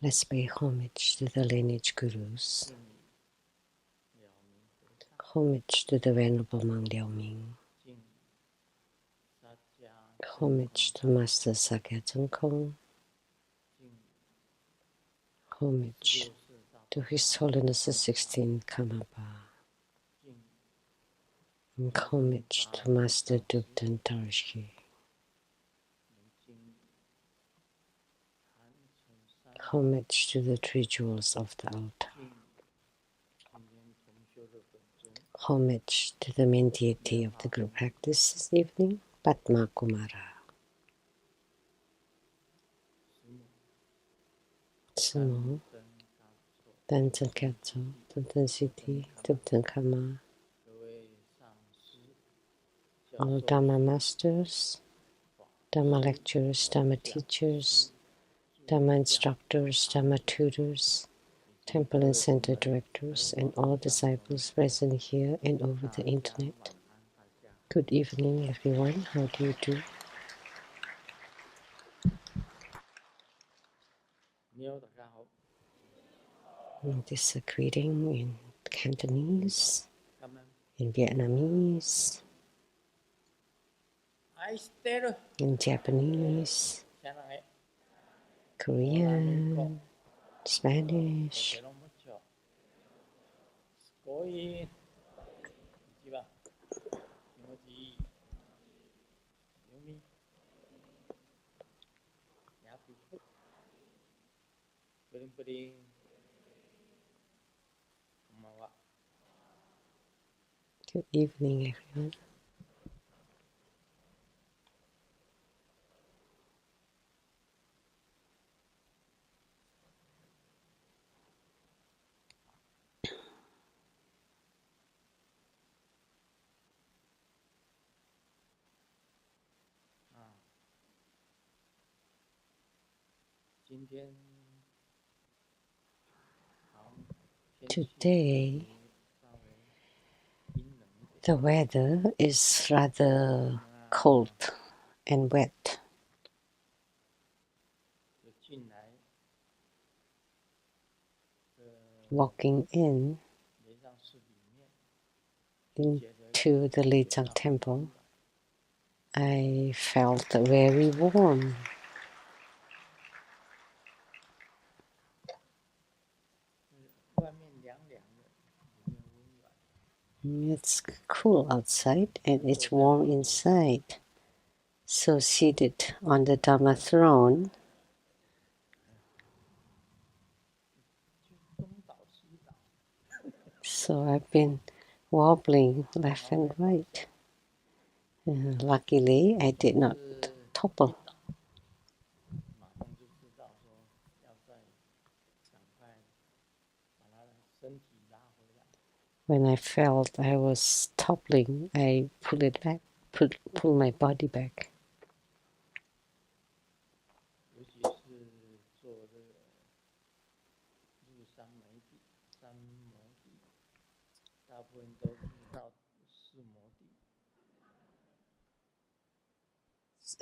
Let's pay homage to the lineage gurus. Homage to the Venerable Monk Liao Ming. Homage to Master Sakya Tsung Kong. Homage to His Holiness the 16th Karmapa. And homage to Master Dubdan Tarshi. Homage to the three jewels of the altar. Homage to the main deity of the group practice this evening, Padma Kumara. Sumo, Dantan Katso, Dantan Siti, Dubdan Kama, all Dharma masters, Dharma lecturers, Dharma teachers, Dharma instructors, Dharma tutors, temple and center directors, and all disciples present here and over the internet. Good evening, everyone. How do you do? This is a greeting in Cantonese, in Vietnamese, in Japanese, Korean, Spanish. Good evening, everyone. Today, the weather is rather cold and wet. Walking into the Lijiang temple, I felt very warm. It's cool outside and it's warm inside. So seated on the Dharma throne, so I've been wobbling left and right. Luckily, I did not topple. When I felt I was toppling, I pull it back, pull my body back.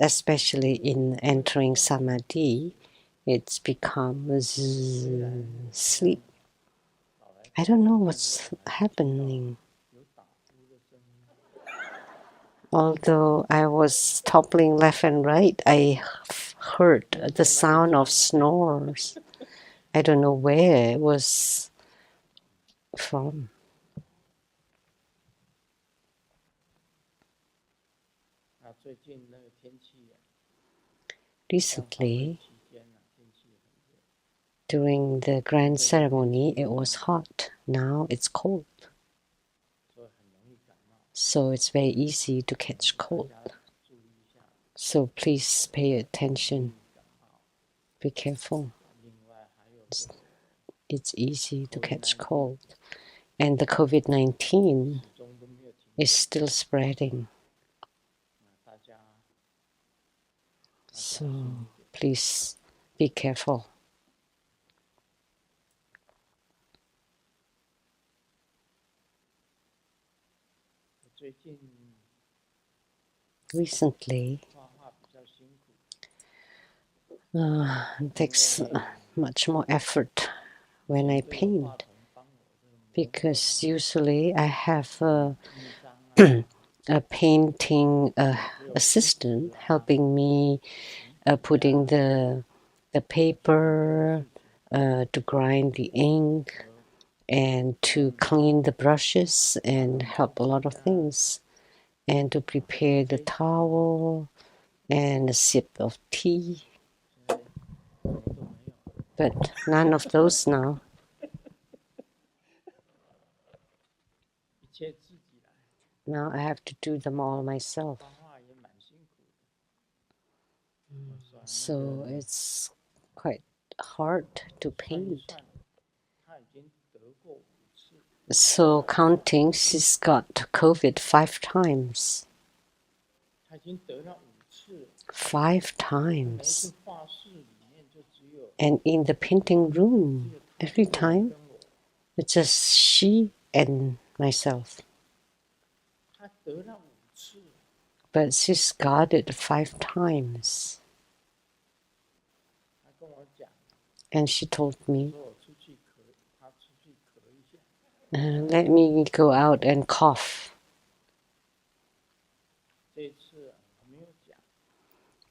Especially in entering samadhi, it's become sleep. I don't know what's happening. Although I was toppling left and right, I heard the sound of snores. I don't know where it was from. Recently, during the grand ceremony, it was hot. Now it's cold. So it's very easy to catch cold. So please pay attention. Be careful. It's easy to catch cold. And the COVID-19 is still spreading. So please be careful. Recently, it takes much more effort when I paint, because usually I have a painting assistant helping me putting the paper, to grind the ink, and to clean the brushes and help a lot of things, and to prepare the towel and a sip of tea. But none of those now. Now I have to do them all myself. So it's quite hard to paint. So counting, she's got COVID 5 times. 5 times. And in the painting room, every time, it's just she and myself. But she's got it 5 times. And she told me, let me go out and cough.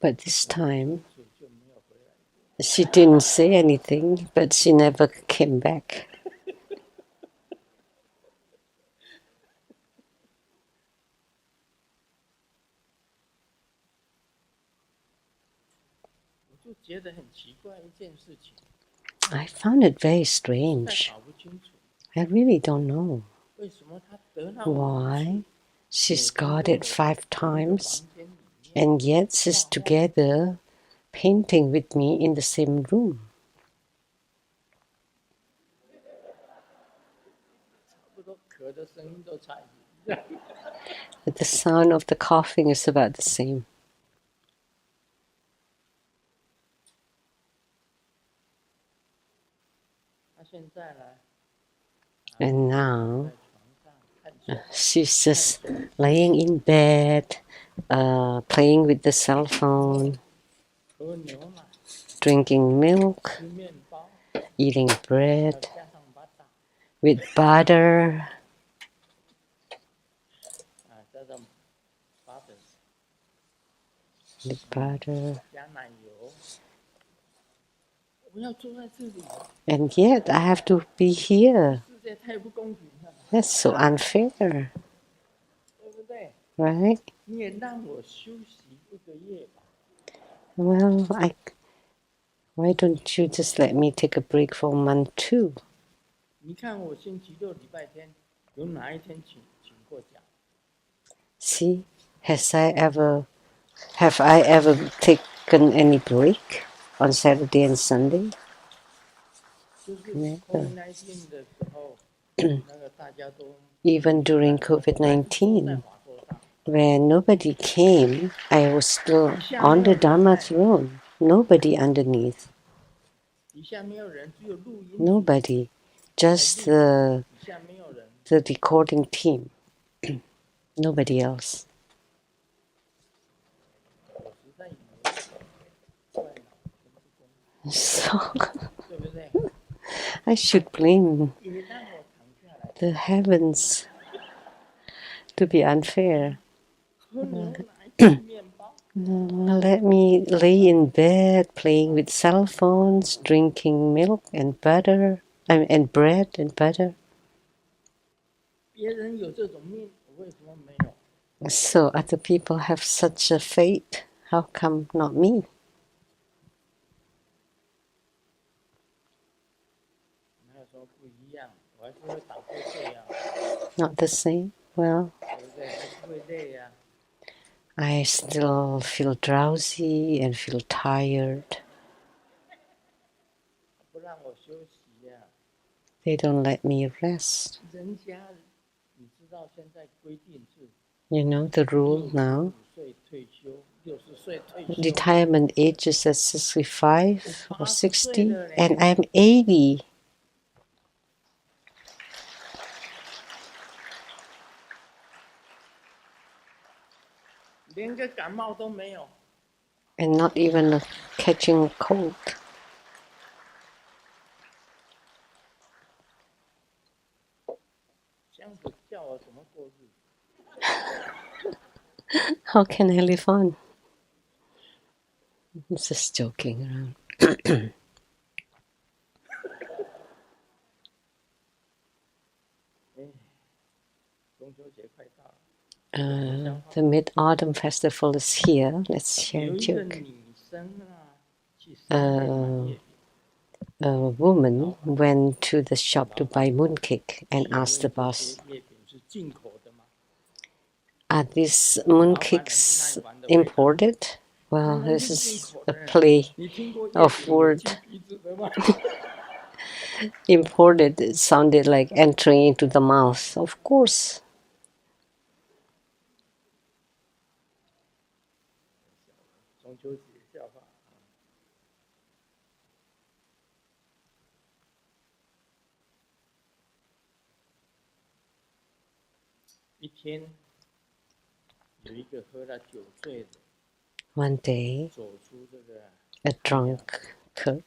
But this time, she didn't say anything, but she never came back. I found it very strange. I really don't know why she's got it 5 times, and yet she's together painting with me in the same room. But the sound of the coughing is about the same. And now she's just laying in bed, playing with the cell phone, drinking milk, eating bread with butter. With butter. And yet I have to be here. That's so unfair. Right? Well, why don't you just let me take a break for a month too? See, have I ever taken any break on Saturday and Sunday? Never. Even during COVID-19, when nobody came, I was still on the Dharma throne. Nobody underneath. Nobody. Just the recording team. Nobody else. So I should blame the heavens to be unfair. Let me lay in bed playing with cell phones, drinking milk and butter, and bread and butter. So other people have such a fate. How come not me? Not the same? Well, I still feel drowsy and feel tired. They don't let me rest. You know the rule now? Retirement age is at 65 or 60, and I'm 80. And not even catching a cold. How can I live on? I'm just joking around. The Mid-Autumn Festival is here. Let's share a joke. A woman went to the shop to buy mooncake and asked the boss, "Are these mooncakes imported?" Well, this is a play of word. Imported, it sounded like entering into the mouth. Of course. One day, a drunkard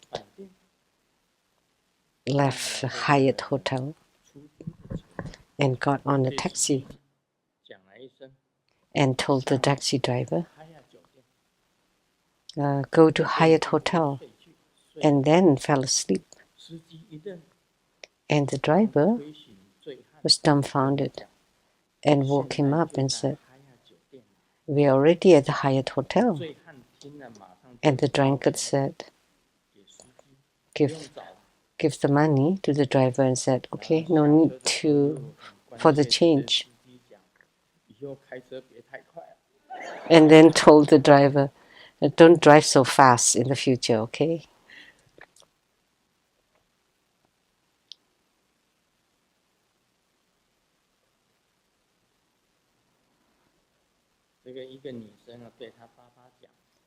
left a Hyatt hotel and got on a taxi and told the taxi driver, "Go to Hyatt hotel," and then fell asleep. And the driver was dumbfounded and woke him up and said, "We're already at the Hyatt hotel." And the drunkard said, give the money to the driver and said, "Okay, no need for the change." And then told the driver, "Don't drive so fast in the future, okay?"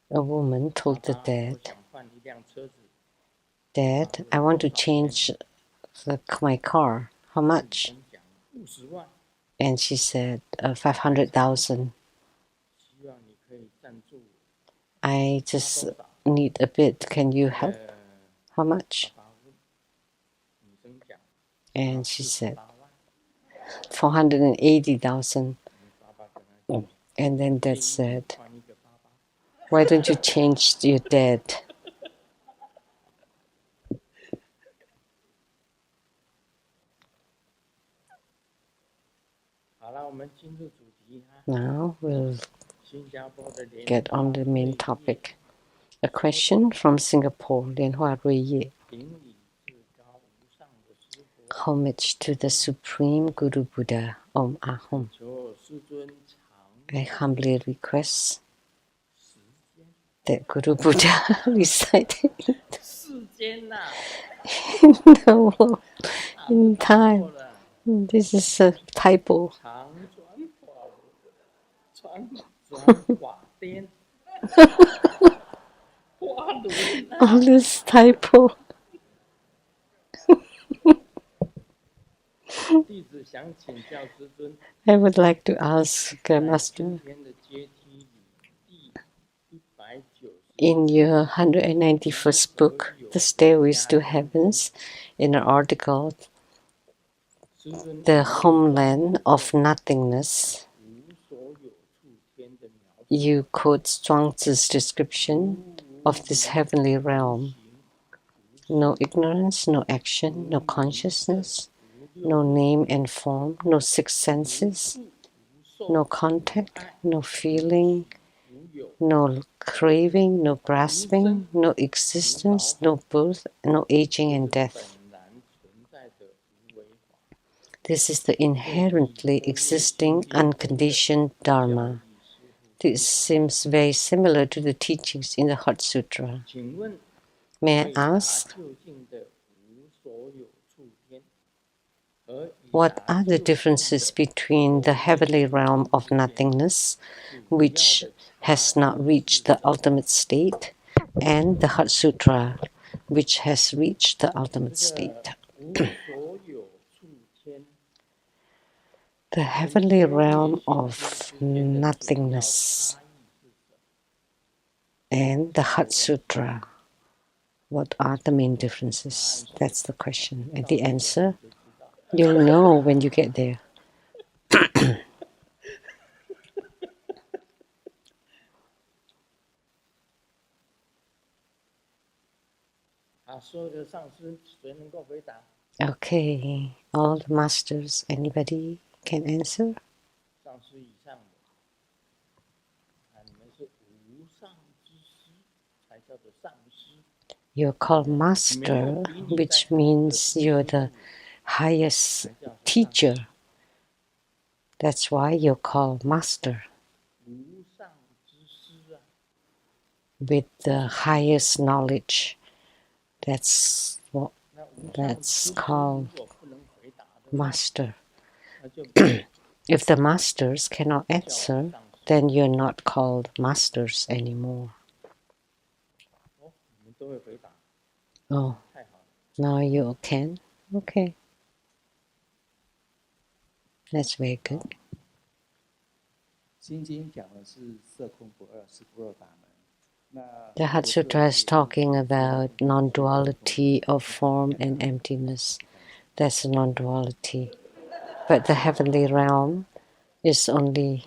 A woman told the dad, "Dad, I want to change my car. How much?" And she said, 500,000. I just need a bit. Can you help? How much? And she said, 480,000. And then Dad said, "Why don't you change your dad?" Now we'll get on the main topic. A question from Singapore, Lian Hua Rui Ye. Homage to the Supreme Guru Buddha, Om Ahom. I humbly request that Guru Buddha recited in time. This is a typo. All this typo. I would like to ask Master, in your 191st book, The Stairways to Heavens, in an article, The Homeland of Nothingness, you quote Zhuangzi's description of this heavenly realm. No ignorance, no action, no consciousness, no name and form, no six senses, no contact, no feeling, no craving, no grasping, no existence, no birth, no aging and death. This is the inherently existing unconditioned Dharma. This seems very similar to the teachings in the Heart Sutra. May I ask, what are the differences between the heavenly realm of nothingness, which has not reached the ultimate state, and the Heart Sutra, which has reached the ultimate state? The heavenly realm of nothingness and the Heart Sutra, what are the main differences? That's the question. And the answer, you'll know when you get there. Okay, all the masters, anybody can answer? You're called master, which means you're the highest teacher. That's why you're called master. With the highest knowledge. That's called master. If the masters cannot answer, then you're not called masters anymore. Oh, now you can? Okay. That's very good. The Heart Sutra is talking about non-duality of form and emptiness. That's non-duality. But the heavenly realm is only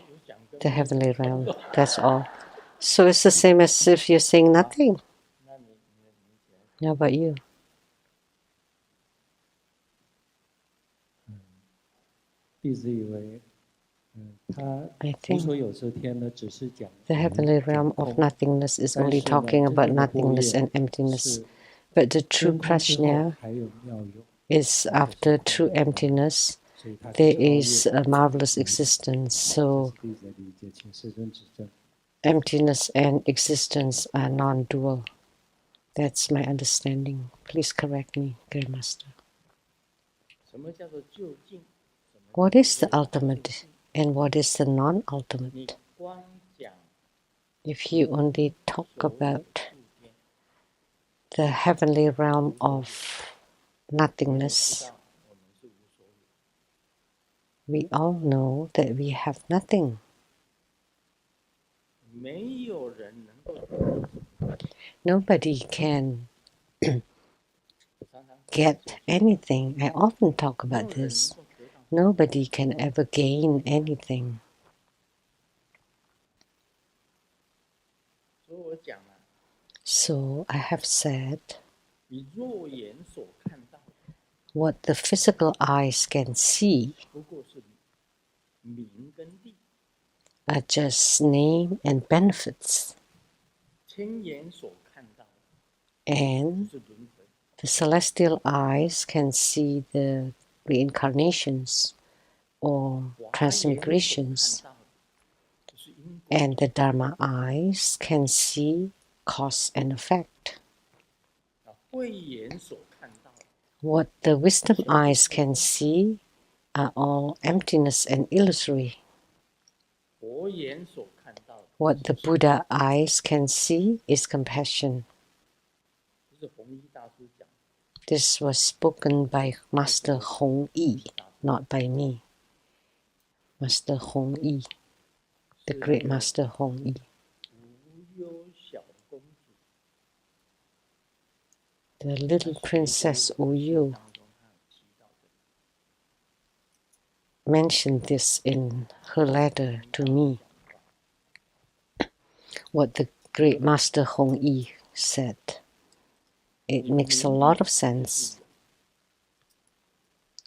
the heavenly realm. That's all. So it's the same as if you're saying nothing. How about you? I think the heavenly realm of nothingness is only talking about nothingness and emptiness. But the true prajna is after true emptiness, there is a marvelous existence. So emptiness and existence are non-dual. That's my understanding. Please correct me, Grandmaster. What is the ultimate and what is the non-ultimate? If you only talk about the heavenly realm of nothingness, we all know that we have nothing. Nobody can get anything. I often talk about this. Nobody can ever gain anything. So I have said what the physical eyes can see are just name and benefits. And the celestial eyes can see the reincarnations or transmigrations. And the Dharma eyes can see cause and effect. What the wisdom eyes can see are all emptiness and illusory. What the Buddha eyes can see is compassion. This was spoken by Master Hong Yi, not by me. Master Hong Yi, the great Master Hong Yi. The little Princess Wu mentioned this in her letter to me. What the great Master Hong Yi said. It makes a lot of sense.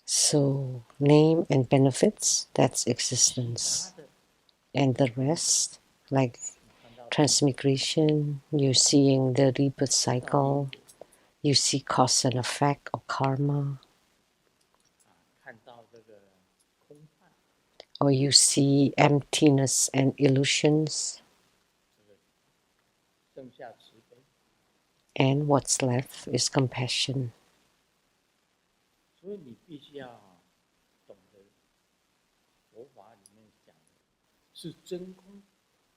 So, name and benefits, that's existence. And the rest, like transmigration, you're seeing the rebirth cycle, you see cause and effect or karma, or you see emptiness and illusions, and what's left is compassion.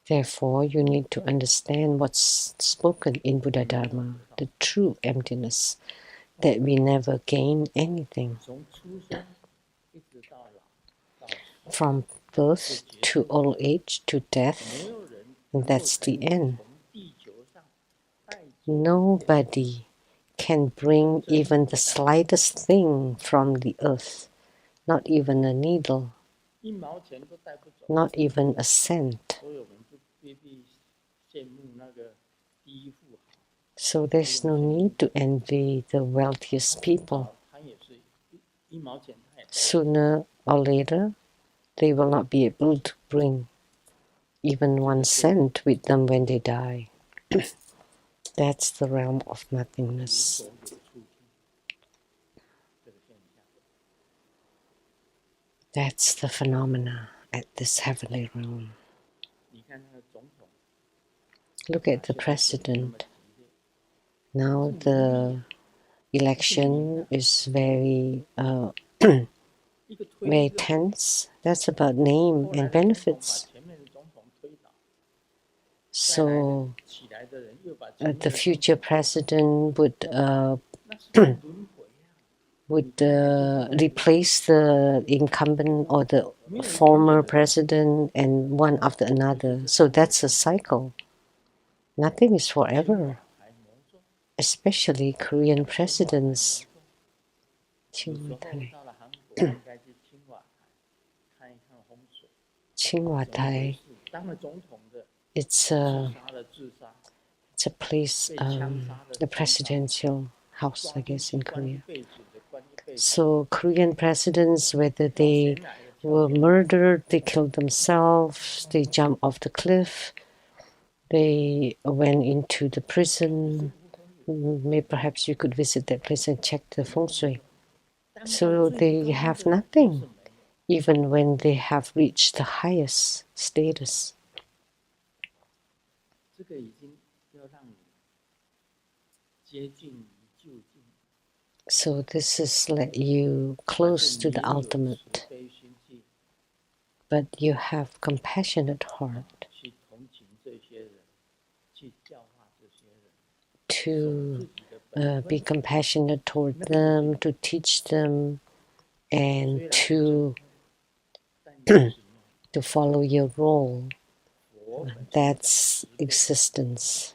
Therefore, you need to understand what's spoken in Buddha Dharma, the true emptiness, that we never gain anything. From birth to old age to death, and that's the end. Nobody can bring even the slightest thing from the earth, not even a needle, not even a cent. So there's no need to envy the wealthiest people. Sooner or later, they will not be able to bring even 1 cent with them when they die. That's the realm of nothingness. That's the phenomena at this heavenly realm. Look at the president. Now the election is very very tense. That's about name and benefits. So the future president would replace the incumbent or the former president and one after another. So that's a cycle. Nothing is forever, especially Korean presidents. Chingwatai. It's a place, the presidential house, I guess, in Korea. So Korean presidents, whether they were murdered, they killed themselves, they jumped off the cliff, they went into the prison. Maybe perhaps you could visit that place and check the feng shui. So they have nothing, even when they have reached the highest status. So this is let you close to the ultimate, but you have compassionate heart to be compassionate toward them, to teach them, and to to follow your role. That's existence.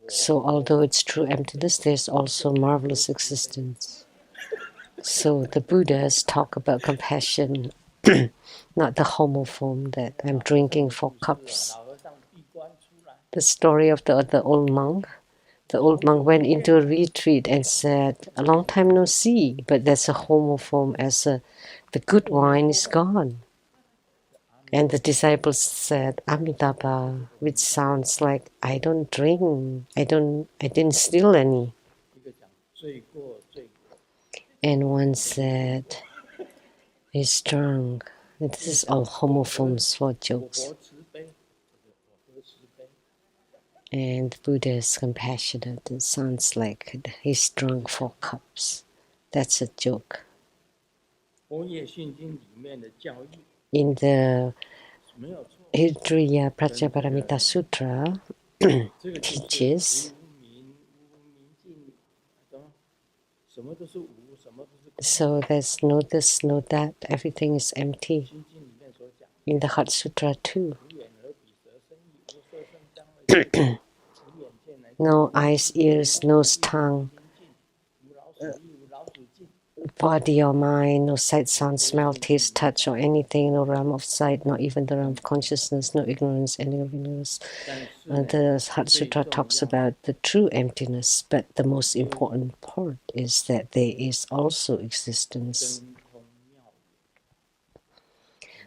So although it's true emptiness, there's also marvelous existence. So the Buddhas talk about compassion, not the homo form that I'm drinking 4 cups. The story of the old monk. The old monk went into a retreat and said, "A long time no see," but that's a homo form as the good wine is gone. And the disciples said, "Amitabha," which sounds like, I don't drink, I didn't steal any. And one said, he's drunk. And this is all homophones for jokes. And the Buddha is compassionate. It sounds like he's drunk 4 cups. That's a joke. In the Hridriya Prajaparamita Sutra teaches, so there's no this, no that, everything is empty. In the Heart Sutra too. No eyes, ears, nose, tongue, body or mind, no sight, sound, smell, taste, touch, or anything, no realm of sight, not even the realm of consciousness, no ignorance, any ignorance. The Heart Sutra talks about the true emptiness, but the most important part is that there is also existence.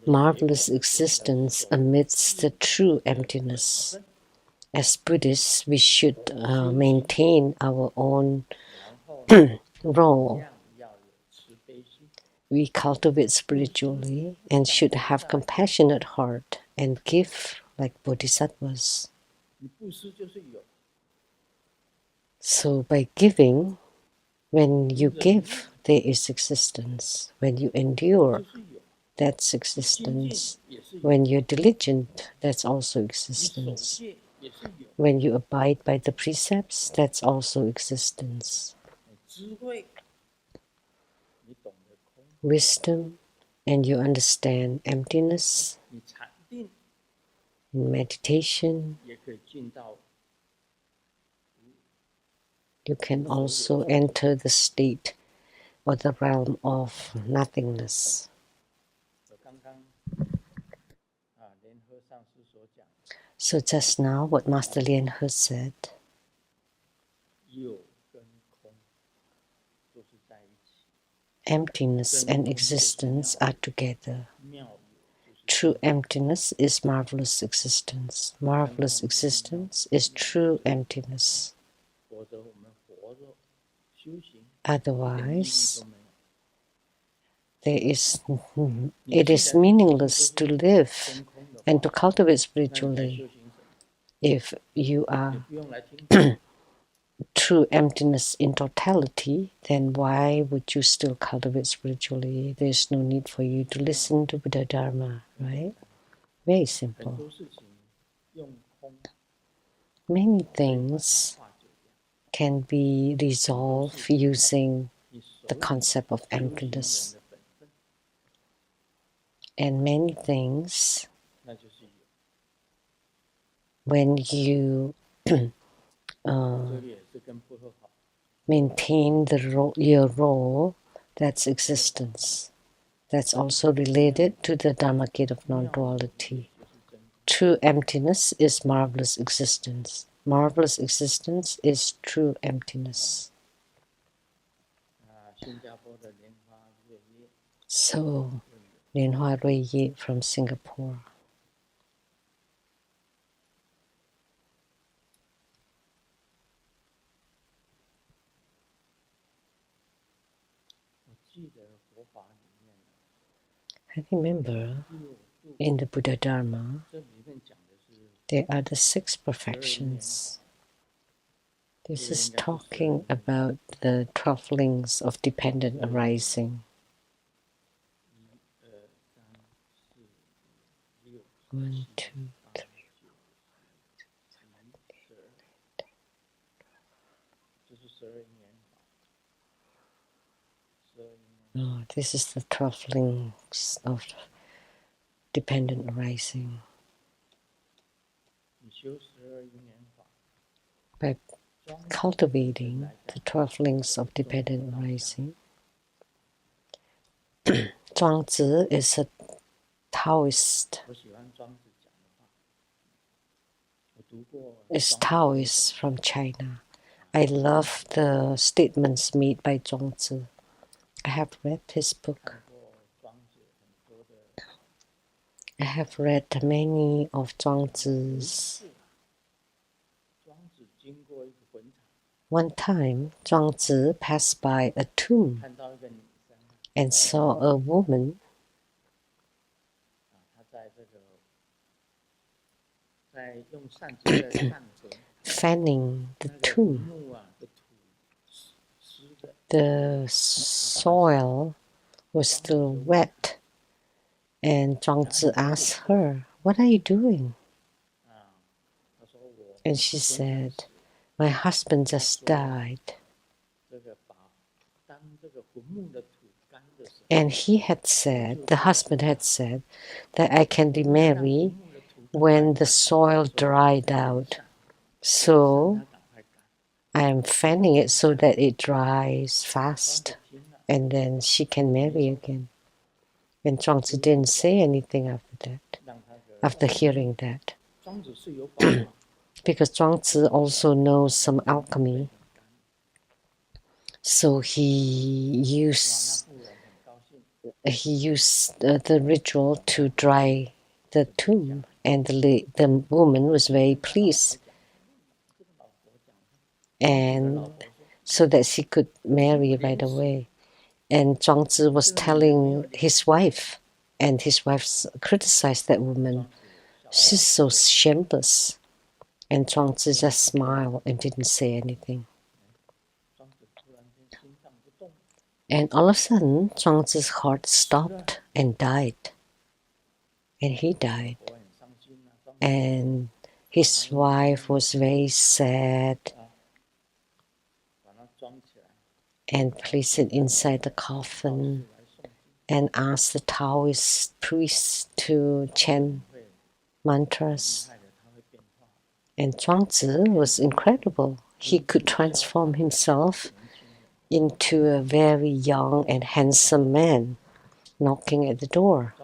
Marvelous existence amidst the true emptiness. As Buddhists, we should maintain our own role. We cultivate spiritually and should have compassionate heart and give like bodhisattvas. So by giving, when you give, there is existence. When you endure, that's existence. When you're diligent, that's also existence. When you abide by the precepts, that's also existence. Wisdom, and you understand emptiness. In meditation, you can also enter the state or the realm of nothingness. So just now, what Master Lian He said, Emptiness and existence are together. True emptiness is marvelous existence. Marvelous existence is true emptiness. Otherwise, it is meaningless to live and to cultivate spiritually. If you are true emptiness in totality, then why would you still cultivate spiritually? There's no need for you to listen to Buddha Dharma, right? Very simple. Many things can be resolved using the concept of emptiness. And many things, when you maintain your role, that's existence. That's also related to the Dharma gate of non-duality. True emptiness is marvelous existence. Marvelous existence is true emptiness. So, Lianhua Rui from Singapore. I remember in the Buddha Dharma, there are the 6 perfections. This is talking about the 12 links of dependent arising. 1, 2, 3. No, this is the 12 links of dependent arising. By cultivating the 12 links of dependent arising, Zhuangzi is a Taoist. Is Taoist from China. I love the statements made by Zhuangzi. I have read his book. I have read many of Zhuangzi's. One time, Zhuangzi passed by a tomb and saw a woman fanning the tomb. The soil was still wet, and Zhuangzi asked her, "What are you doing?" And she said, "My husband just died." And he had said, the husband had said, that I can remarry when the soil dried out. So I am fanning it so that it dries fast, and then she can marry again. And Zhuangzi didn't say anything after that, after hearing that. Because Zhuangzi also knows some alchemy. So he used the ritual to dry the tomb, and the woman was very pleased, and so that she could marry right away. And Zhuangzi was telling his wife, and his wife criticized that woman. "She's so shameless." And Zhuangzi just smiled and didn't say anything. And all of a sudden, Zhuangzi's heart stopped and died. And he died. And his wife was very sad and placed it inside the coffin and asked the Taoist priest to chant mantras. And Zhuangzi was incredible. He could transform himself into a very young and handsome man knocking at the door.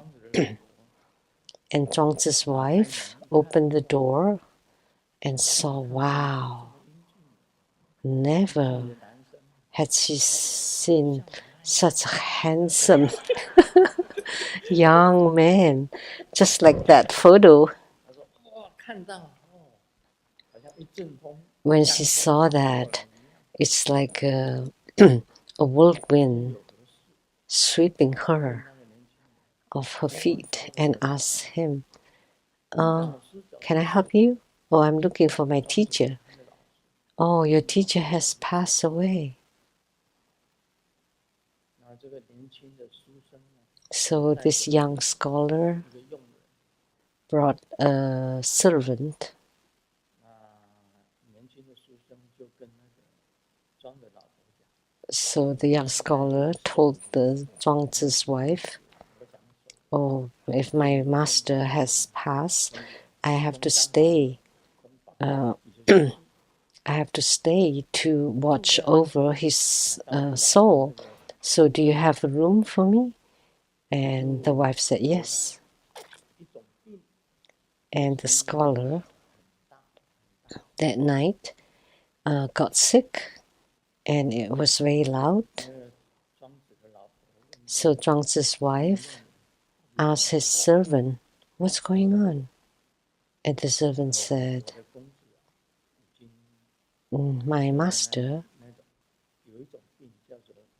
And Zhuangzi's wife opened the door and saw, wow, Never had she seen such a handsome young man, just like that photo. When she saw that, it's like a whirlwind sweeping her off her feet, and asked him, can I help you? Oh, I'm looking for my teacher. Oh, your teacher has passed away. So this young scholar brought a servant. So the young scholar told the Zhuangzi's wife, oh, if my master has passed, I have to stay. I have to stay to watch over his soul. So do you have a room for me? And the wife said yes. And the scholar that night got sick, and it was very loud. So Zhuangzi's wife asked his servant, what's going on? And the servant said, my master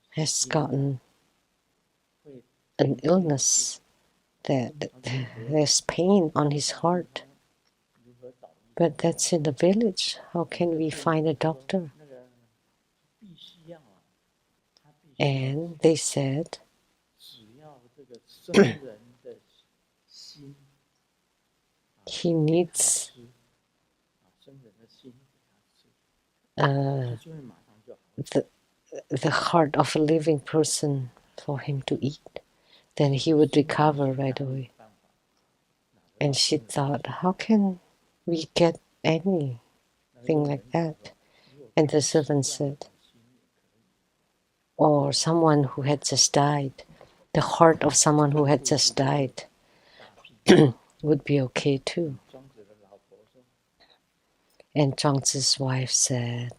has gotten an illness, that there's pain on his heart. But that's in the village. How can we find a doctor? And they said, he needs the heart of a living person for him to eat. Then he would recover right away. And she thought, how can we get anything like that? And the servant said, or someone who had just died, the heart of someone who had just died would be okay too. And Zhuangzi's wife said,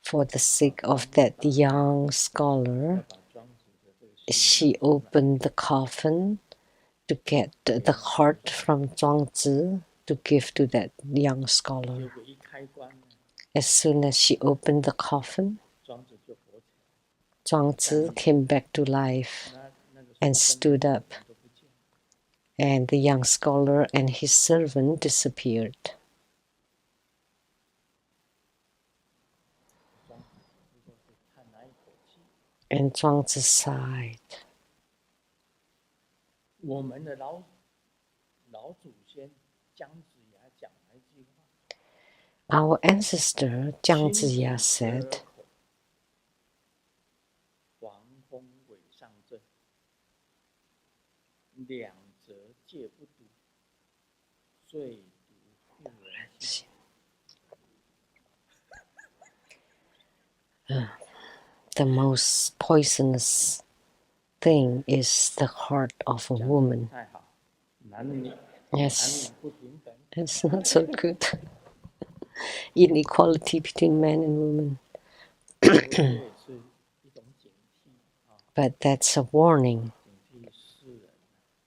for the sake of that young scholar, she opened the coffin to get the heart from Zhuangzi to give to that young scholar. As soon as she opened the coffin, Zhuangzi came back to life and stood up, and the young scholar and his servant disappeared. And Zhuangzi sighed. Our ancestor Jiang Ziya said, the most poisonous thing is the heart of a woman. Yes, it's not so good. Inequality between men and women. But that's a warning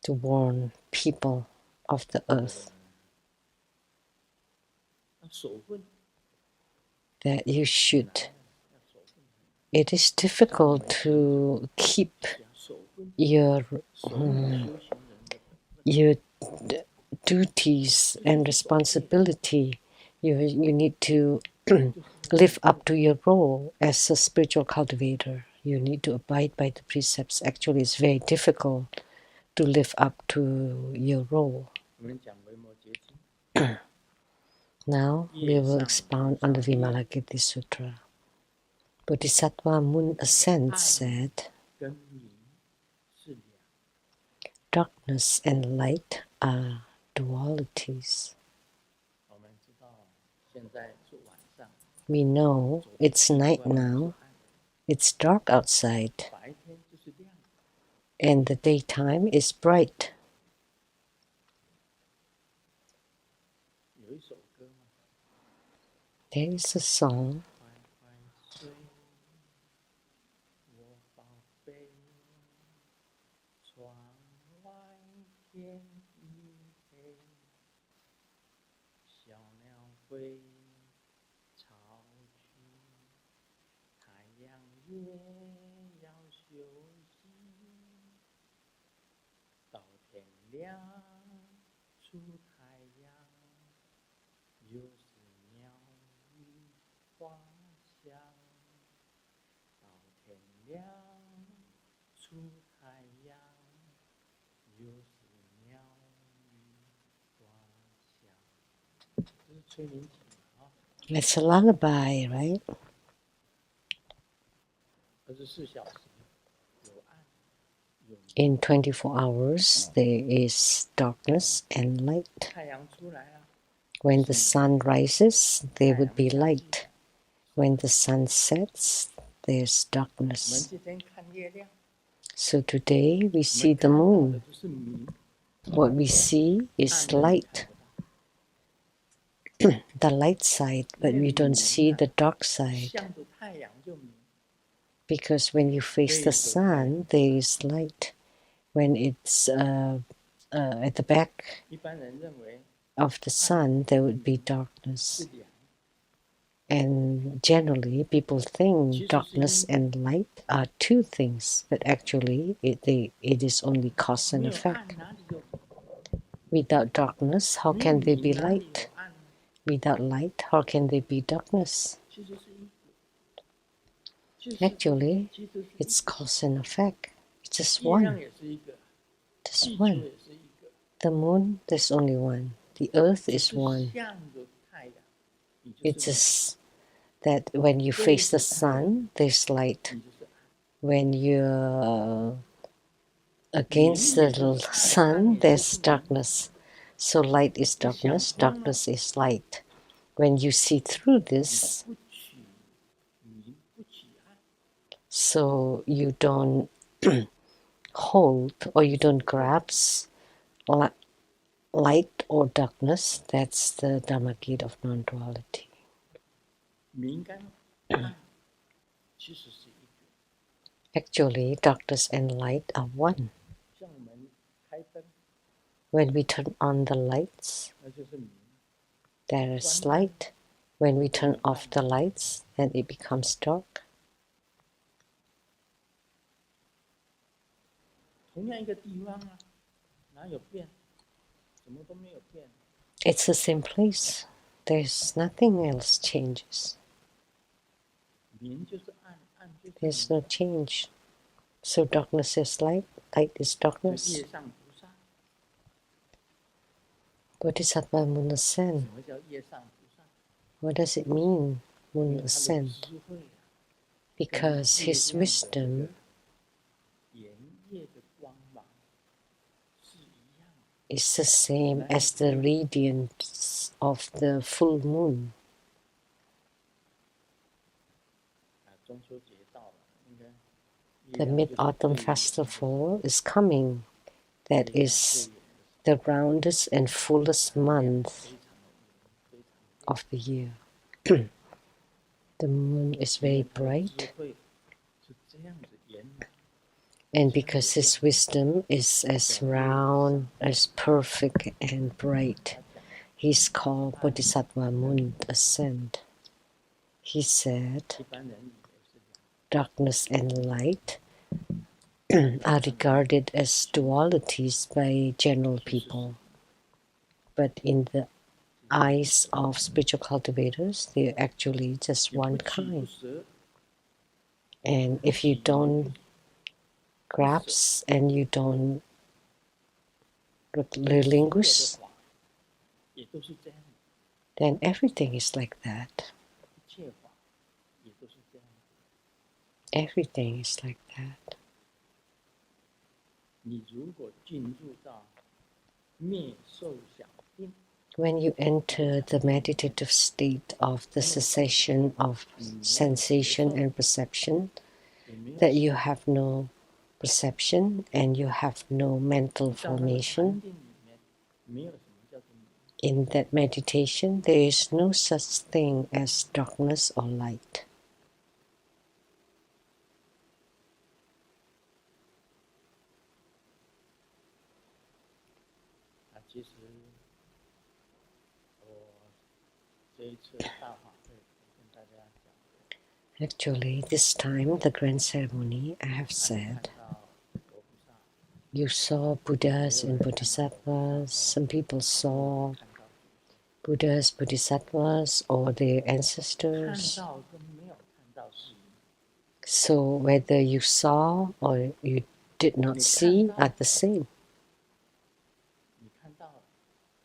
to warn people of the earth that you should. It is difficult to keep your duties and responsibility. You need to live up to your role as a spiritual cultivator. You need to abide by the precepts. Actually, it's very difficult to live up to your role. Now we will expound on the Vimalakirti Sutra. Bodhisattva Moon Ascent said, darkness and light are dualities. We know it's night now, it's dark outside, and the daytime is bright. There is a song. It's a lullaby, right? In 24 hours, there is darkness and light. When the sun rises, there would be light. When the sun sets, there's darkness. So today we see the moon. What we see is light, the light side, but we don't see the dark side. Because when you face the sun, there is light. When it's at the back of the sun, there would be darkness. And generally, people think darkness and light are two things, but actually, it is only cause and effect. Without darkness, how can there be light? Without light, how can there be darkness? Actually, it's cause and effect. It's just one. Just one. The moon, there's only one. The earth is one. It's just that when you face the sun, there's light. When you're against the sun, there's darkness. So light is darkness, darkness is light. When you see through this, so you don't hold or you don't grasp light or darkness, that's the Dharma gate of non-duality. Actually, darkness and light are one. When we turn on the lights, there is light. When we turn off the lights, then it becomes dark. It's the same place. There's nothing else changes. There's no change. So darkness is light, light is darkness. Bodhisattva moon ascend. What does it mean, moon ascend? Because his wisdom is the same as the radiance of the full moon. The Mid-Autumn Festival is coming. That is the roundest and fullest month of the year. The moon is very bright. And because his wisdom is as round, as perfect and bright, he's called Bodhisattva moon ascend. He said, darkness and light are regarded as dualities by general people. But in the eyes of spiritual cultivators, they're actually just one kind. And if you don't grasp and you don't relinquish, then everything is like that. Everything is like that. When you enter the meditative state of the cessation of sensation and perception, that you have no perception and you have no mental formation, In that meditation, there is no such thing as darkness or light. Actually, this time, the grand ceremony, I have said, you saw Buddhas and Bodhisattvas. Some people saw Buddhas, Bodhisattvas, or their ancestors. So whether you saw or you did not see are the same.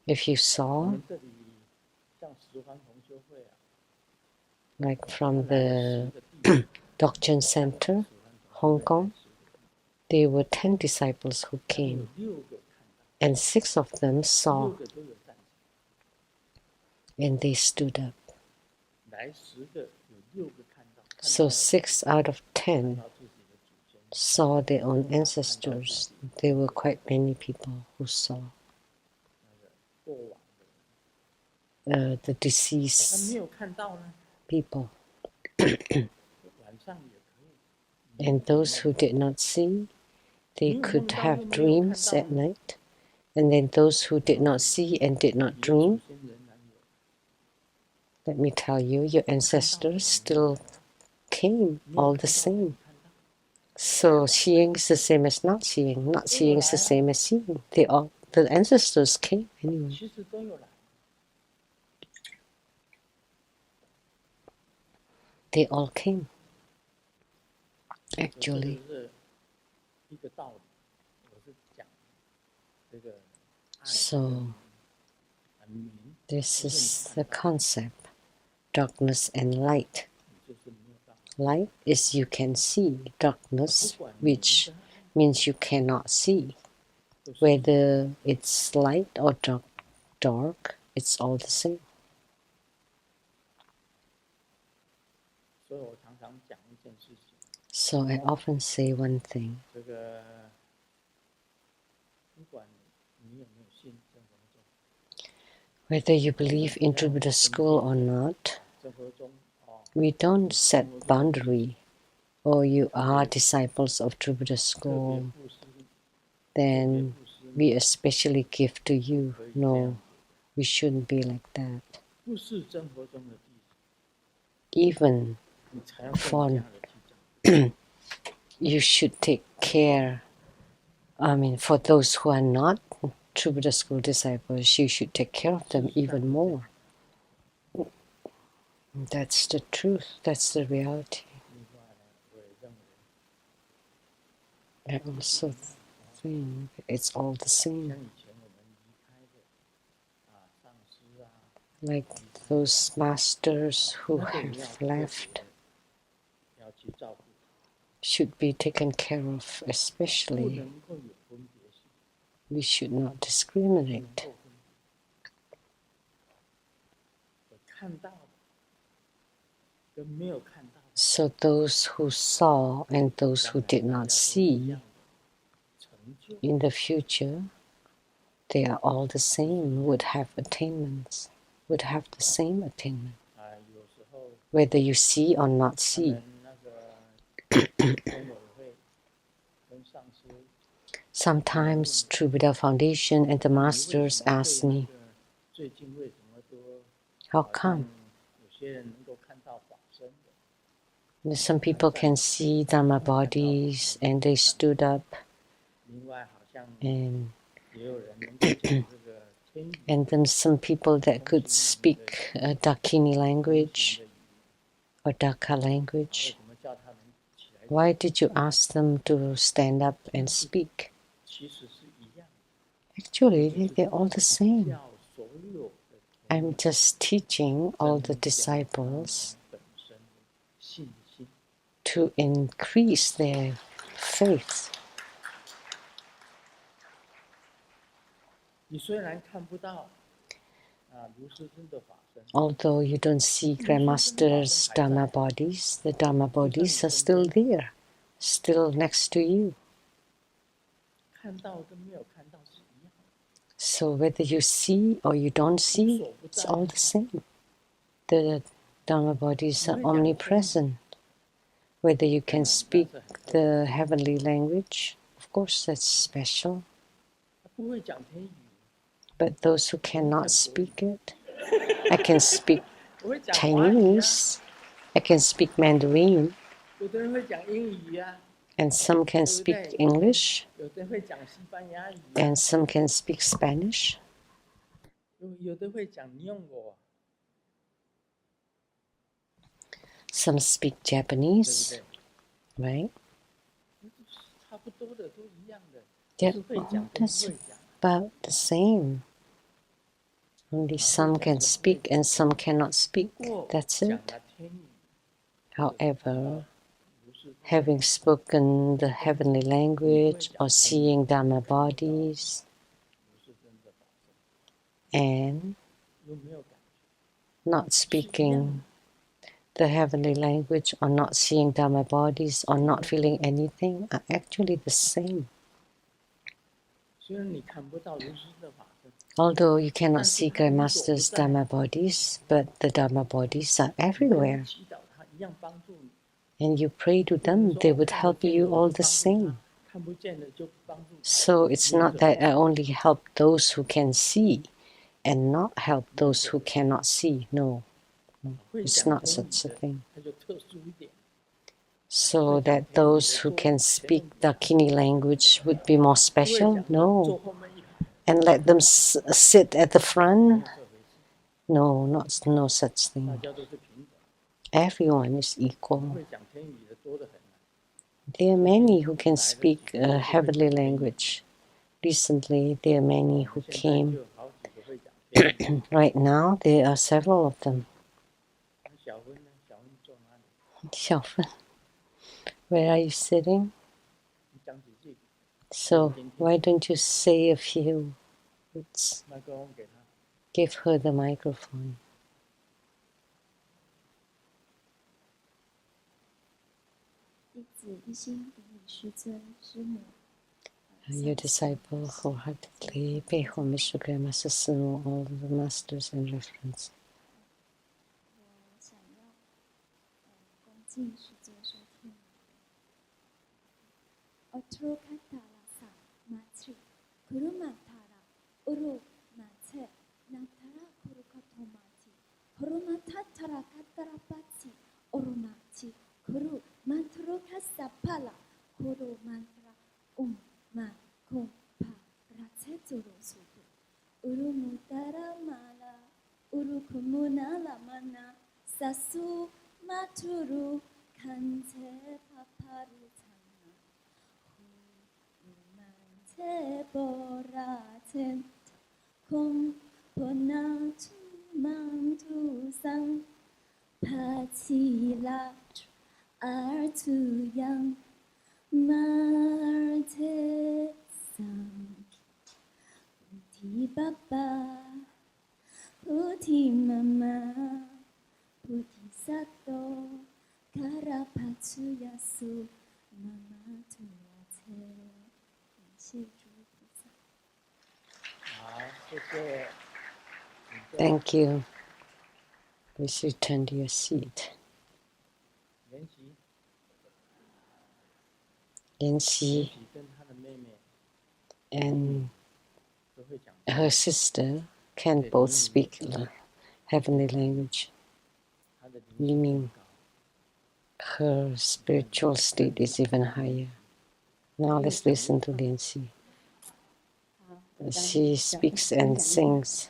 If you saw, like from the Dokchen Center, Hong Kong, there were 10 disciples who came, and 6 of them saw, and they stood up. So 6 out of 10 saw their own ancestors. There were quite many people who saw the deceased people. And those who did not see, they could have dreams at night. And then those who did not see and did not dream, let me tell you, your ancestors still came all the same. So seeing is the same as not seeing is the same as seeing. The ancestors came anyway. They all came, actually. So this is the concept, darkness and light. Light is you can see, darkness, which means you cannot see. Whether it's light or dark, it's all the same. So I often say one thing. Whether you believe in True Buddha School or not, we don't set boundary. Or you are disciples of True Buddha School, then we especially give to you. No, we shouldn't be like that. Even for you should take care. For those who are not True Buddha School disciples, you should take care of them even more. That's the truth. That's the reality. I also think it's all the same. Like those masters who have left should be taken care of, especially. We should not discriminate. So those who saw and those who did not see, in the future, they are all the same, would have attainments, would have the same attainment, whether you see or not see. Sometimes True Buddha Foundation and the masters ask me, how come? Some people can see Dharma bodies and they stood up, and then some people that could speak Dakini language or Dhaka language. Why did you ask them to stand up and speak? Actually, they're all the same. I'm just teaching all the disciples to increase their faith. Although you don't see Grandmaster's Dharma bodies, the Dharma bodies are still there, still next to you. So whether you see or you don't see, it's all the same. The Dharma bodies are omnipresent. Whether you can speak the heavenly language, of course that's special. But those who cannot speak it, I can speak Chinese, I can speak Mandarin, and some can speak English, and some can speak Spanish. Some speak Japanese, right? They're all that's about the same. Only some can speak and some cannot speak. That's it. However, having spoken the heavenly language or seeing Dharma bodies and not speaking the heavenly language or not seeing Dharma bodies or not feeling anything are actually the same. Although you cannot see Grandmaster's Dharma bodies, but the Dharma bodies are everywhere. And you pray to them, they would help you all the same. So it's not that I only help those who can see and not help those who cannot see. No, it's not such a thing. So that those who can speak Dakini language would be more special? No. And let them sit at the front? No, no such thing. Everyone is equal. There are many who can speak a heavenly language. Recently, there are many who came. Right now, there are several of them. Xiaofen, where are you sitting? So, why don't you say a few words? Give her the microphone. Your disciple wholeheartedly pay homage to Grandmaster Sunu, all the masters and reference. Sasu maturu kante paparutana humante boraten kum ponatu mantu sang patilat artu yang marte sang uti baba uti mama Puti sato karapatsu yasu mama tuate. Thank you. Please return to your seat. Yanxi and her sister can both speak heavenly language, meaning her spiritual state is even higher. Now let's listen to Yanxi. She speaks and sings.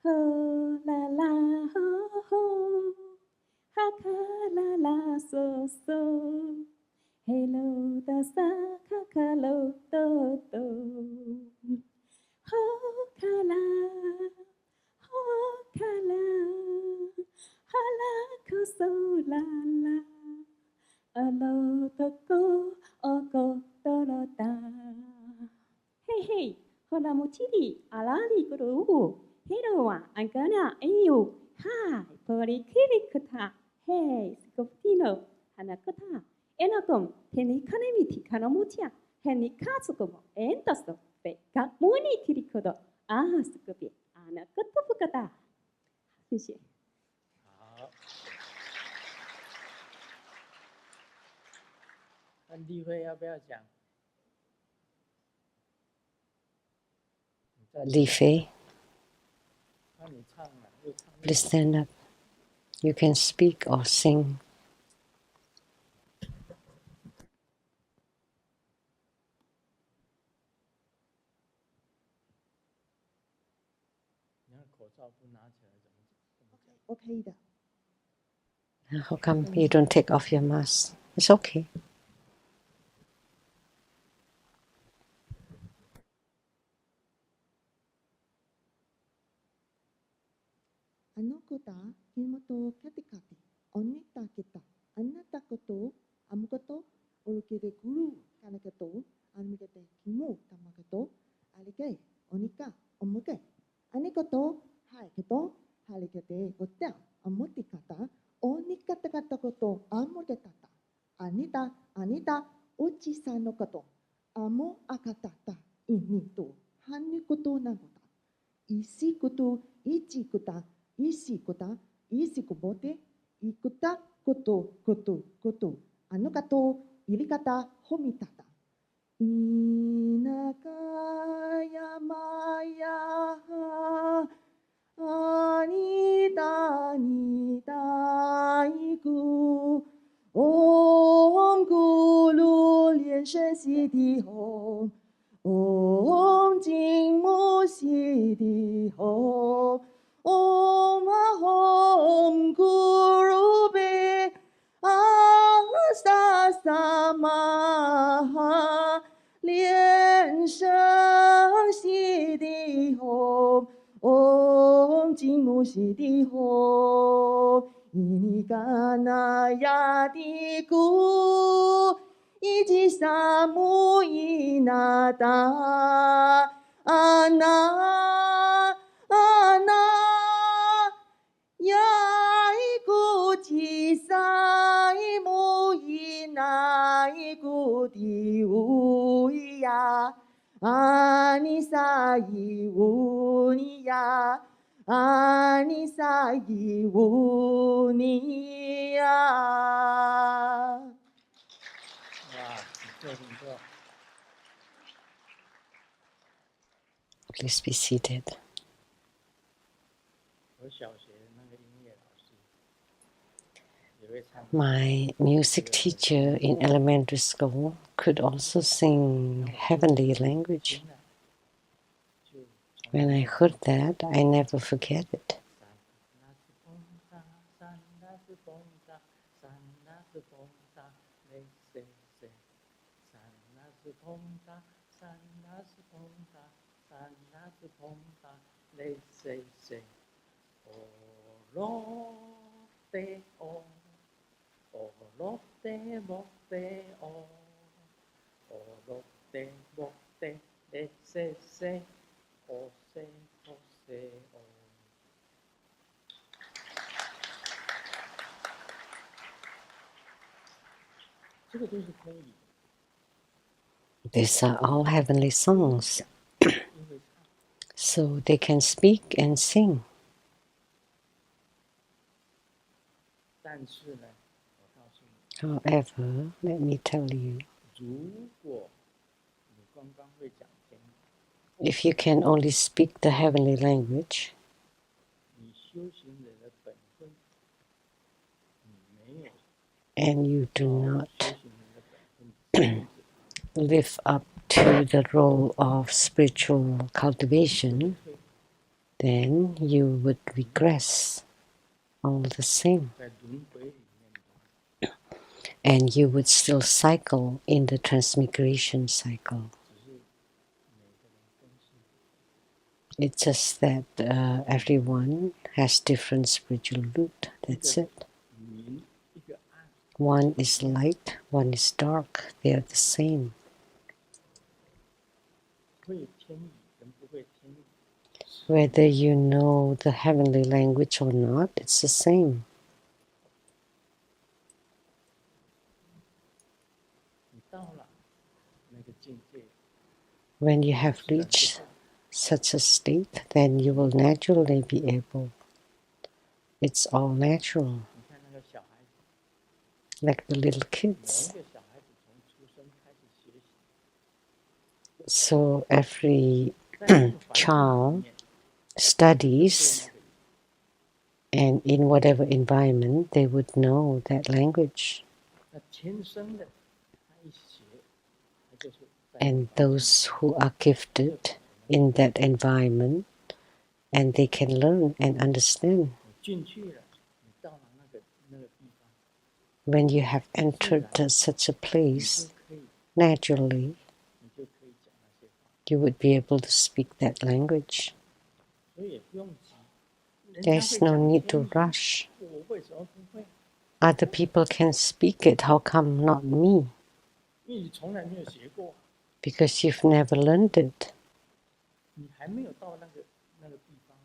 Ho la la ho ho, ha ka la la so so. Hello da sa ka ka lo do do. Ho ka la, ho ka la, ha la ko so la la. Alo to ko o ko do do da. Hey hey, hola mochili, alali kuru. Hello, Angana, Ayu, hi, Pori Kirikuta, hey, Scopino, Hanakota, Enatom, Tenikanemi Tikanamutia, Henikatsukomo, Entasto, Muni Tirikodo, Scoopy, Anna Katopukata. 谢谢。好，那例会要不要讲？ Li Fei, 那你唱了，又唱。 please stand up. You can speak or sing. 你看口罩不拿起来怎么讲？ OK 的。 How come you don't take off your mask? It's okay. あの子だ、妹キャティカティ、おねたけた、あなたこと、あむこと、おるけでぐる、かなけと、あみけてきも、たまけと、ありけ、おにか、おむけ、あにこと、はいけと、はりけてごった、あもてかた、おにかたかたこと、あもてたた、あにた、おちさんのこと、あもあかたた、いにと、はにことなごた、いしこと、いちこた、isi kota, isi kubote, ikuta koto, ano kato, irikata, homitata. Inaka yamaya, anita iku, om gulu lian shen si di hom, om jing mo si di hom, Om Ahom Guru Be Asa Samaha Lian Sheng Xi Di Hom Om Jing Mu Xi Di Hom Ini Kana Ya Di Gu Iji Samu Inata Ana Yaiku Jisai Muinaiku Diuya Anisai Unia Anisai Unia 哇，很错很错。 Please be seated. 我小学那个音乐老师也会唱。 My music teacher in elementary school could also sing heavenly language. When I heard that, I never forget it. These are all heavenly songs, so they can speak and sing. However, let me tell you, if you can only speak the heavenly language, and you do not live up to the role of spiritual cultivation, then you would regress all the same. And you would still cycle in the transmigration cycle. It's just that everyone has different spiritual route. That's it. One is light, one is dark. They are the same. Whether you know the heavenly language or not, it's the same. When you have reached such a state, then you will naturally be able. It's all natural, 你看那个小孩子， like the little 每 kids. 一个小孩子从出生开始学习， So every 在那个环境里 child 面， studies, 对那个 and in whatever environment, they would know that language. 那天生的，他一学，他就是在 And those who are gifted in that environment, and they can learn and understand. 你进去了，你到了那个地方， When you have entered such a 你 place, 就可以， naturally, 你就可以讲那些话， you would be able to speak that language. 所以也不用急。人家 There's 会 no 讲 need 天 to 语， rush. 我为什么不会？ Other people can speak it, how come not me? 因为你从来没有学过， Because you've never learned it. 你还没有到那个地方。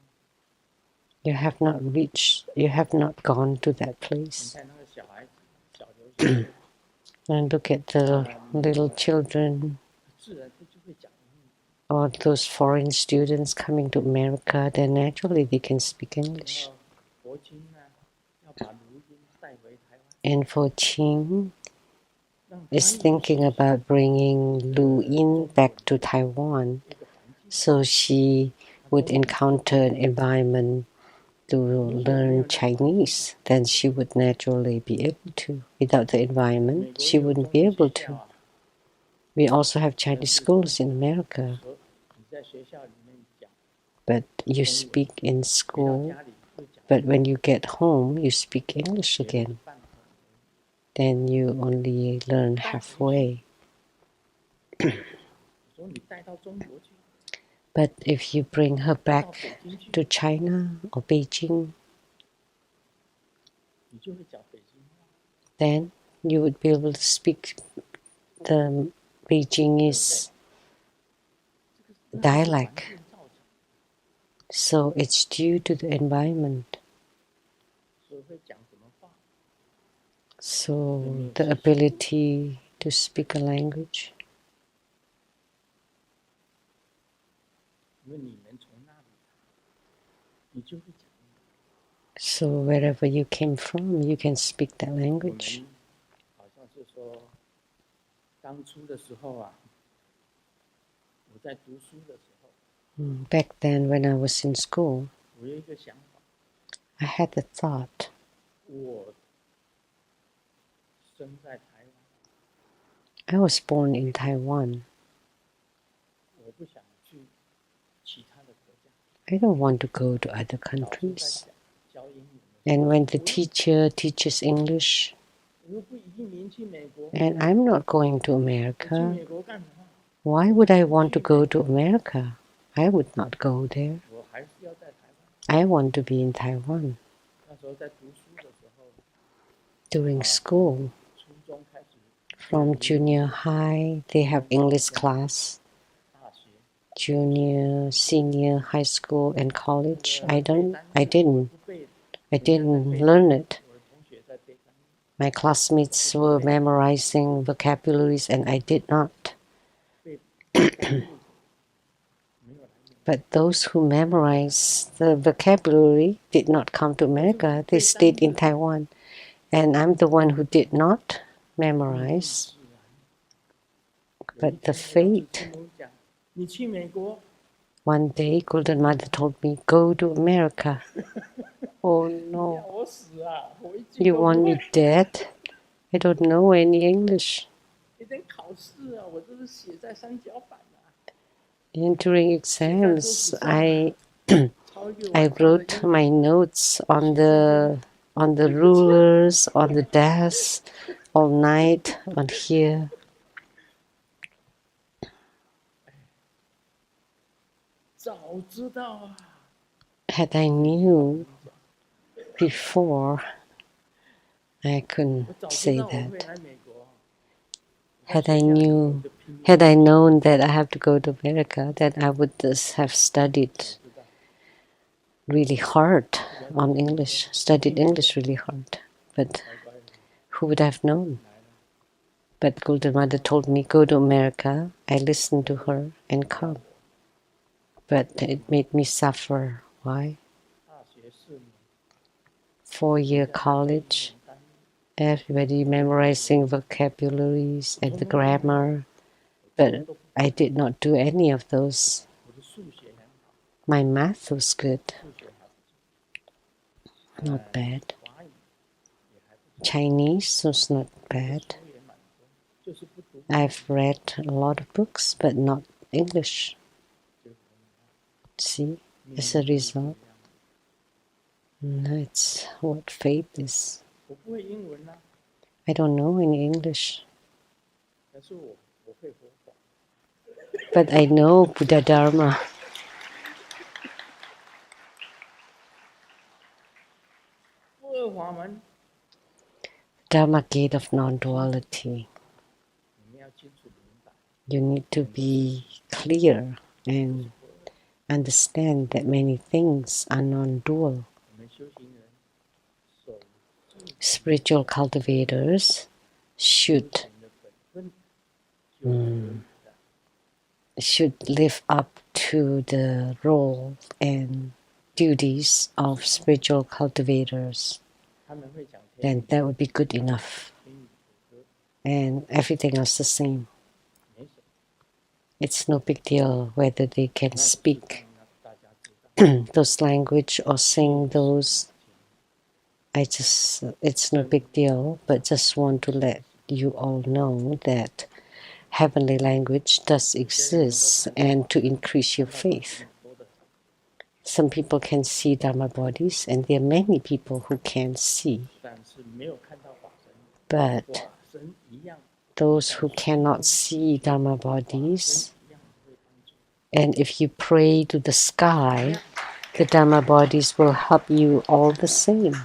You have not reached, you have not gone to that 你 place. 看那个小孩子，小留学生， And look at the little children 自然他就会讲英语。 or those foreign students coming to America, then naturally they can speak 然 English. 后佛经呢，要把卢音带回台湾， And for Qing 让他 is 也 thinking 学习 about bringing Lu Yin back to Taiwan, 这个环境。 so she would encounter an environment to learn Chinese, then she would naturally be able to. Without the 美 environment, 国 she 也有 wouldn't 中 be 文 able 学校 to. 啊， We also have 但 Chinese 是 schools in America, 和你在学校里面讲， but you speak in 回到 school, 家里会讲 but when you get home, you speak English 学了 again. 一半而已。 Then you only learn 带回去， halfway. 说你带到中国去， But if you bring her 到 back 北京去， to China or Beijing, 你就会讲北京话。 then you would be able to speak the Beijingese 这个那是环 dialect. 境造成， So it's due to the environment. 所以会讲什么话。 So the ability to speak a language, 因为你们从那里，你就会讲。 so wherever you came from, you can speak that 我 language. 们好像是说，当初的时候啊，我在读书的时候， Back then, when I was in school, 我有一个想法， I had the thought, 我生在台湾， I was born in Taiwan. 我不想去其他的国家。 I don't want to go to other 老师在 countries. 讲教英语的时 And 候， when the teacher teaches English, 我又不移民去美国， and I'm not going to 我去 America, 美国干什么？ why would I want to go to America? I would not go there. 我还是要在台湾。 I want to be in Taiwan. 那时候在读书的时候， During school, 初中开始， from junior high, they have English class. 大学 Junior, senior, high school, and college. 这个 I 背 didn't 单词不背的， didn't learn it. 我的同学在背单词， My classmates were memorizing vocabularies, and I did not. 背单词没有来源。 But those who memorized the vocabulary did not come to America. They stayed in Taiwan. And I'm the one who did not memorize. 有一 But the 天我 fate, 父母讲，你去美国， one day Golden Mother told me, go to America. Oh 要 no, 我死啊！我一句 you 都 want 不 me 会， dead? I don't know any English. 一点考试啊，我都是写在三角板啊， During exams, I 抄一个 I 晚上的 wrote 英文 my notes on the rulers, on the desk, all night, on here. 早知道啊， Had I knew before, I couldn't 我早知 say 道我会 that. 来美国。 Had I had I known that I have to go to America, then I would just have studied really hard on English, studied English really hard. But who would have known? But Golden Mother told me, go to America. I listened to her and come. But it made me suffer. Why? 大学4年， 4-year college, everybody memorizing vocabularies and the grammar. But I did not do any of those. 我的数学很好， My math was good, 数学还不错， not bad. 华语也还不错， Chinese was not bad. 书也蛮多，就是不读， I've read a lot of books, but not English. 就 See, as a result, that's what fate is. 我不会英文啊， I don't know any English, 但是我会佛法， but I know Buddha Dharma. 不二法门， Dharma gate of non-duality. 你们要清楚明白， You need to be clear and understand that many things are non-dual. 我们修行人守住 Spiritual cultivators should 前的本分，就可以的。 should live up to the role and duties of spiritual cultivators. 他们会讲天 Then that would be good enough. 天语普歌， And everything else the same. 没什么。 It's no big deal whether they can 那只是 speak 让大家知道， those language or sing those. It's no big deal, but just want to let you all know that heavenly language does exist and to increase your faith. 多的， Some people can see Dharma bodies, and there are many people who can see. 但是没有看到法身， But 法身一样， those who cannot see Dharma 法 bodies, 身一样会帮助。 and if you pray to the sky, the Dharma bodies will help you all the same.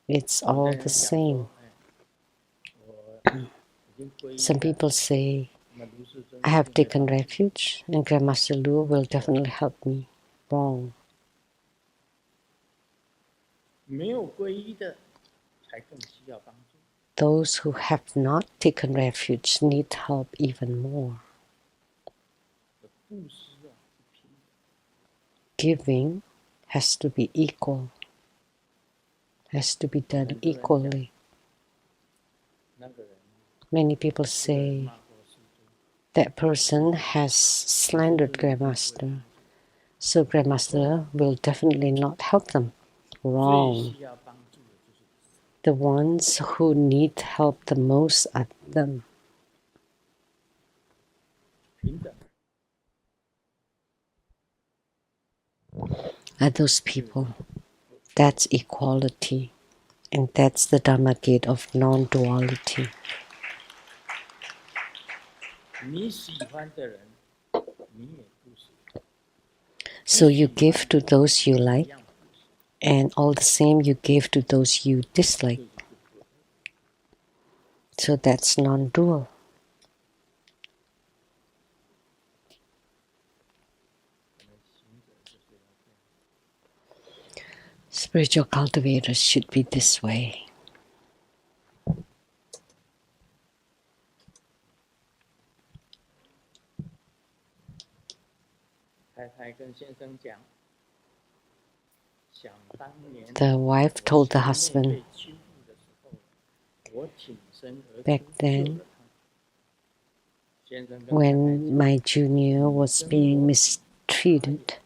It's all the same. 我已经皈依 Some 了， people say, 那卢世尊 I have 一定会 taken refuge, and Grandmaster Lu will definitely help me. Wrong. 没有皈依的，才更需要帮助。 Those who have not taken refuge need help even more. 布施啊，是平等， Giving has to be equal, has to be done equally. 那个人 Many people 骂 say 过世尊， that person has slandered Grandmaster, so Grandmaster will definitely not help them. 最 Wrong. 需要帮助的就是 The ones who need help the most are them. 平等。 Are those people. That's equality. And that's the Dharma gate of non-duality. 你喜欢的人，你也布施； So you give to those you 一 like, 样布施。 and all the same you give to those you dislike. 这就是不 So that's non-dual. 我们行者就是要这样。 Spiritual cultivators should be this way. 太太跟先生讲，想当年 The wife told the 我兄 husband 妹被欺负的时候，我挺身而 back 出 then 救了他。先生跟太太 when 讲， my junior was being mistreated,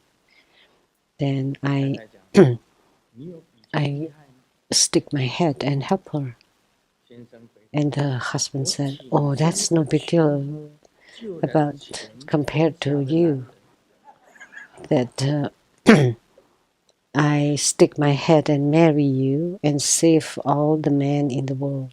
then 太 I 太讲，你有比较 I 厉害吗？ stick my head and help her. 先生回答， And the husband said, oh, that's no big deal 救人 about 前 compared 下 to 的男 you. 人 That I stick my head and marry you and save all the men in the world.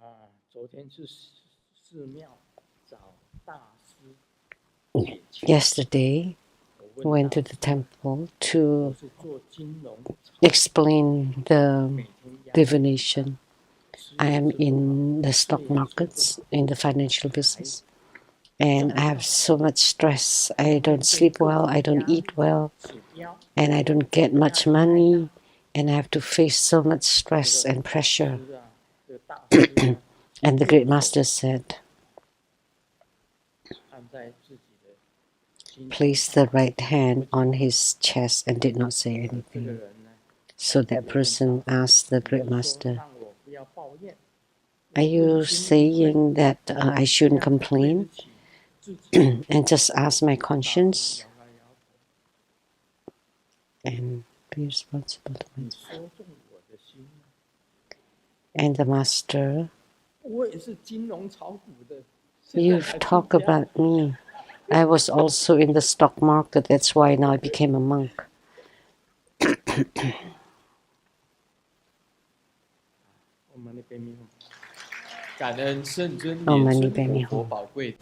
啊，昨天去寺庙找大师解签， Yesterday, 我 went 问 to 大 the 师， temple 我 to 是做金融， explain the 每天压 divination. 师 I am in the stock markets, in the financial business, and I have so much stress. I don't sleep well, I don't eat well, and I don't get much money, and I have to face so much stress and pressure. And the Great Master said, place the right hand on his chest and did not say anything. So that person asked the Great Master, are you saying that I shouldn't complain and just ask my conscience and be responsible to myself? And the Master, you've talked about me. I was also in the stock market. That's why now I became a monk. 感恩圣尊哦，莲玛尼孙活贝米吽。佛宝贵。